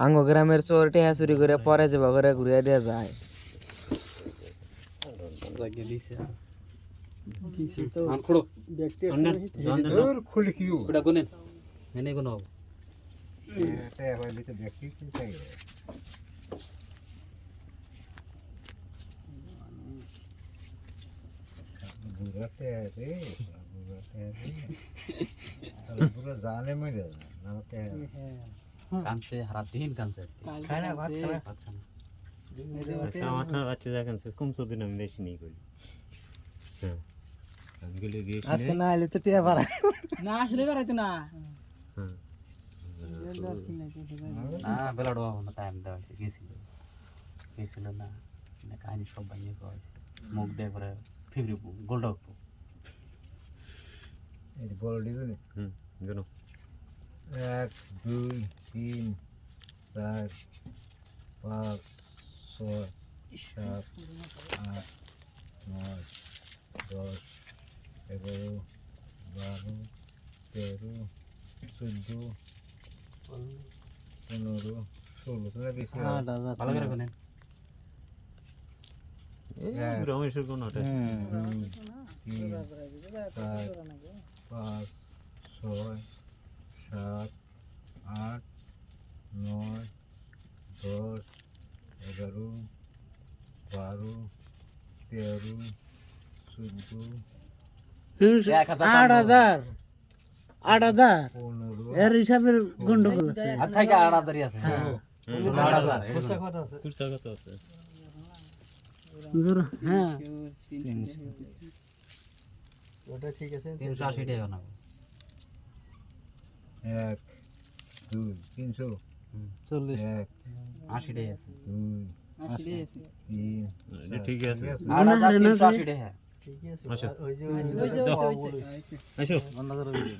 আঙ্গ গ্রামের চোর টেহা চুরি করে পরে যাবা করে ঘুরিয়ে দেওয়া যায়। জানে মরে কানছে হারা দিন কানছে খানা ভাত খানা আমার বাচ্চা দেখেন কমছো দিন আমি বেশি নেই করি হ্যাঁ আমি গেলে গিয়ে আজকে না এলে তো টেহা পারা না আসলে বেড়াইতো না হ্যাঁ না বেলা ডোবা না টাইম দেওয়া হয়েছে গেছিল না মানে কাহিনী সব বানিয়ে দেওয়া হয়েছে মুখ দিয়ে করে ফিবরি গোল্ড এই বড় দিগুনি জানো 1 2 3 4 5 6 7 8 9 10 11 12 13 14 15 16 তোরা বেশি ভালো করে কোনেন এই রমেশের কোন ওটা 3 4 5 6 7 8 9 10 11 12 13 14 8,000 15 এর হিসাবের গন্ডগোল আছে। আর থেকে 8,000 আছে 8,000 তোর স্বাগত আছে হ্যাঁ ওটা ঠিক আছে 380 টাকা না 1 2 300 40 1 80 টাকা আছে 2 3 এটা ঠিক আছে 8,380 টাকা আসো ওই যে আসো বন্ধ করে দিই।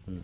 হুম